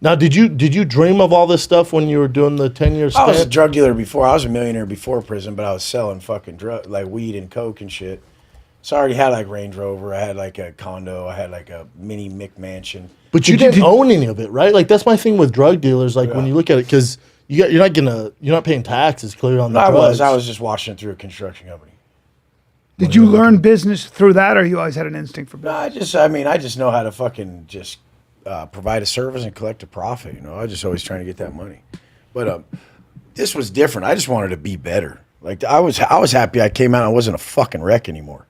Now, did you dream of all this stuff when you were doing the 10-year stint? I was a drug dealer before. I was a millionaire before prison, but I was selling fucking drug, like weed and coke and shit. So I already had like Range Rover. I had like a condo. I had like a mini McMansion. But you didn't own any of it, right? Like that's my thing with drug dealers. Like when you look at it, because you're not paying taxes clearly on the drugs. I was just watching it through a construction company. Did you learn business through that, or you always had an instinct for business? No, I just know how to fucking just provide a service and collect a profit. You know, I was just always trying to get that money. But this was different. I just wanted to be better. Like I was happy I came out. I wasn't a fucking wreck anymore.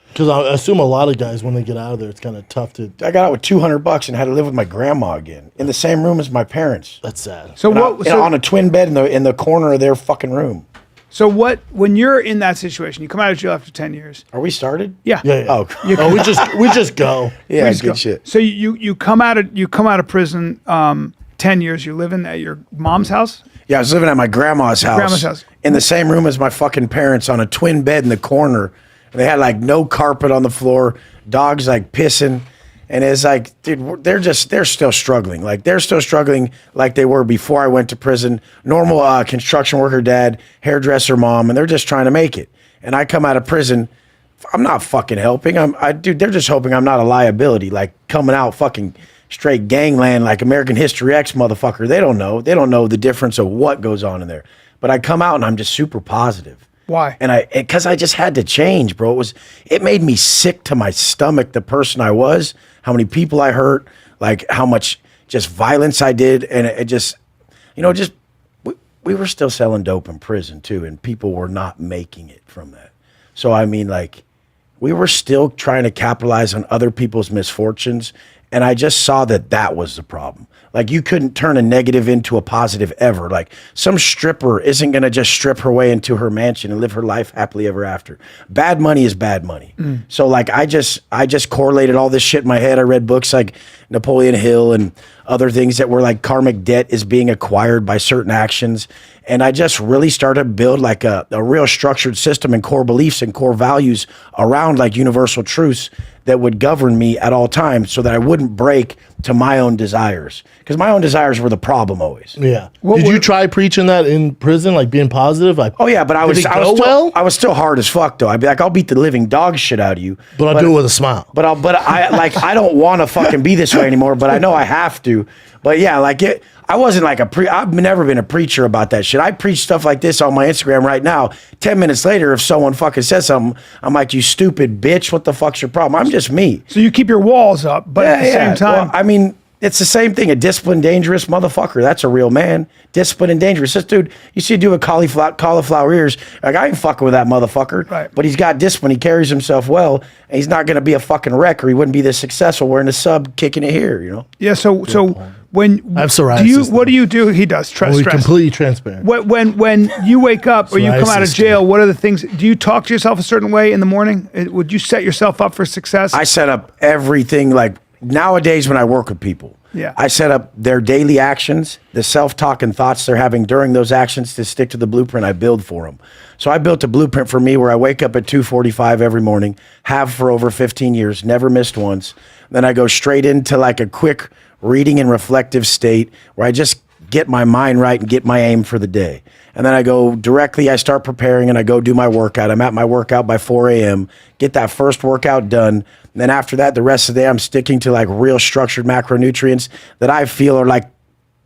Because I assume a lot of guys, when they get out of there, it's kind of tough to... I got out with $200 and had to live with my grandma again in the same room as my parents. That's sad. So on a twin bed in the corner of their fucking room. So when you're in that situation, you come out of jail after 10 years. Are we started? Yeah. Yeah. Oh, we just go. Yeah, Please good go. shit. So you come out of prison 10 years. You're living at your mom's house? Yeah, I was living at my grandma's house. In the same room as my fucking parents on a twin bed in the corner. And they had like no carpet on the floor, dogs like pissing. And it's like, dude, they're still struggling. Like they're still struggling like they were before I went to prison. Normal construction worker dad, hairdresser mom, and they're just trying to make it. And I come out of prison, I'm not fucking helping. Dude, they're just hoping I'm not a liability. Like coming out fucking straight gangland like American History X motherfucker. They don't know. They don't know the difference of what goes on in there. But I come out and I'm just super positive. Why? And because I just had to change, bro. It made me sick to my stomach, the person I was, how many people I hurt, like how much just violence I did. And it just, we were still selling dope in prison too. And people were not making it from that. So, I mean, like we were still trying to capitalize on other people's misfortunes. And I just saw that was the problem. Like you couldn't turn a negative into a positive ever. Like some stripper isn't going to just strip her way into her mansion and live her life happily ever after. Bad money is bad money. So like I just correlated all this shit in my head. I read books like Napoleon Hill and other things that were like karmic debt is being acquired by certain actions. And I just really started to build like a real structured system and core beliefs and core values around like universal truths that would govern me at all times so that I wouldn't break to my own desires. Because my own desires were the problem always. Yeah. Did you try preaching that in prison, like being positive? Like, oh yeah, but I was still hard as fuck though. I'd be like, I'll beat the living dog shit out of you. But I'll do it with a smile. But I don't want to fucking be this way anymore, but I know I have to. But yeah, like I wasn't like I've never been a preacher about that shit. I preach stuff like this on my Instagram right now. 10 minutes later, if someone fucking says something, I'm like, you stupid bitch, what the fuck's your problem? I'm just me. So you keep your walls up, but at the same time. Well, I mean, it's the same thing. A disciplined, dangerous motherfucker. That's a real man. Disciplined and dangerous. This dude, you see a dude with cauliflower ears. Like, I ain't fucking with that motherfucker. Right. But he's got discipline. He carries himself well. And he's not going to be a fucking wreck or he wouldn't be this successful wearing a sub kicking it here, you know? Yeah, so when I have psoriasis. What do you do? He does. We're completely transparent. When you wake up or you come out of Psoriasis, jail, what are the things? Do you talk to yourself a certain way in the morning? Would you set yourself up for success? I set up everything like nowadays when I work with people. Yeah. I set up their daily actions, the self-talk and thoughts they're having during those actions to stick to the blueprint I build for them. So I built a blueprint for me where I wake up at 2:45 every morning, have for over 15 years, never missed once. Then I go straight into like a quick reading and reflective state where I just get my mind right and get my aim for the day. And then I go directly, I start preparing and I go do my workout. I'm at my workout by 4 a.m., get that first workout done. And then after that, the rest of the day, I'm sticking to like real structured macronutrients that I feel are like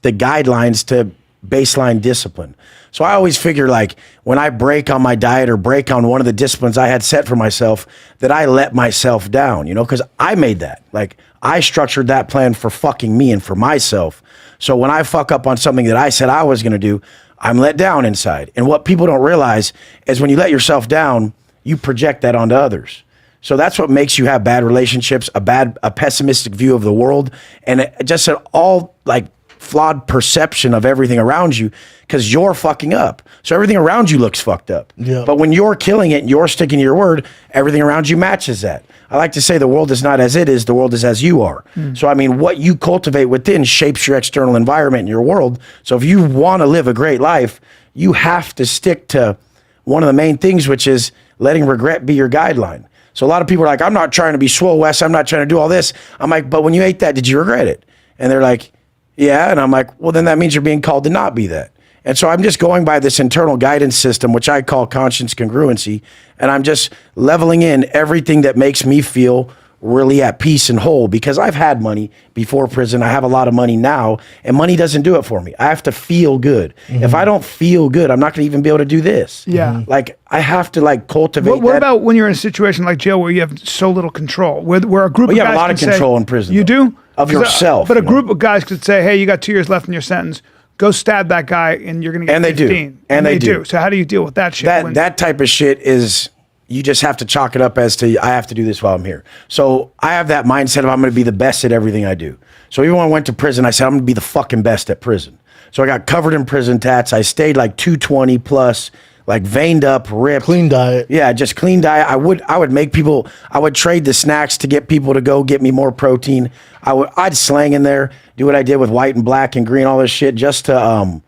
the guidelines to baseline discipline. So I always figure like when I break on my diet or break on one of the disciplines I had set for myself, that I let myself down, you know, because I made that. Like I structured that plan for fucking me and for myself. So when I fuck up on something that I said I was going to do, I'm let down inside. And what people don't realize is when you let yourself down, you project that onto others. So that's what makes you have bad relationships, a pessimistic view of the world, and just an all like flawed perception of everything around you because you're fucking up. So everything around you looks fucked up. Yeah. But when you're killing it and you're sticking to your word, everything around you matches that. I like to say the world is not as it is, the world is as you are. So I mean, what you cultivate within shapes your external environment and your world. So if you want to live a great life, you have to stick to one of the main things, which is letting regret be your guideline. So a lot of people are like, I'm not trying to be swole, Wes. I'm not trying to do all this. I'm like, but when you ate that, did you regret it? And they're like, Yeah. And I'm like, well, then that means you're being called to not be that. And so I'm just going by this internal guidance system, which I call conscience congruency. And I'm just leveling in everything that makes me feel really at peace and whole, because I've had money before prison. I have a lot of money now, and money doesn't do it for me. I have to feel good. If I don't feel good, I'm not going to even be able to do this. Yeah. Like I have to like cultivate. What about when you're in a situation like jail where you have so little control, where a group of you guys have a lot can of control say, in prison, You though, do? of yourself. But a you know? group of guys could say, hey, you got 2 years left in your sentence. Go stab that guy and you're going to get And they 15. do. And they do. So how do you deal with that shit? That type of shit is, you just have to chalk it up as to, I have to do this while I'm here. So I have that mindset of I'm going to be the best at everything I do. So even when I went to prison, I said, I'm going to be the fucking best at prison. So I got covered in prison tats. I stayed like 220 plus, like veined up, ripped. Clean diet. Yeah, just clean diet. I would make people, I would trade the snacks to get people to go get me more protein. I'd slang in there, do what I did with white and black and green, all this shit, just to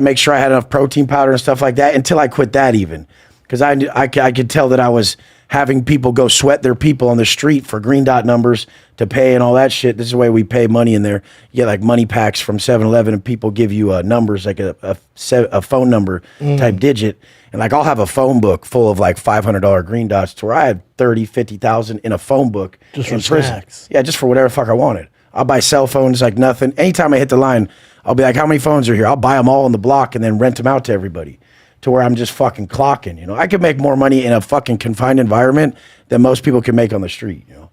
make sure I had enough protein powder and stuff like that, until I quit that even. Because I could tell that I was having people go sweat their people on the street for green dot numbers to pay and all that shit. This is the way we pay money in there. You get like money packs from 7-Eleven, and people give you numbers, like a phone number type digit. And like I'll have a phone book full of like $500 green dots, to where I had 30, 50,000 in a phone book. Just in for prison. snacks. Yeah, just for whatever the fuck I wanted. I'll buy cell phones like nothing. Anytime I hit the line, I'll be like, how many phones are here? I'll buy them all on the block and then rent them out to everybody, to where I'm just fucking clocking. You know, I could make more money in a fucking confined environment than most people can make on the street. You know?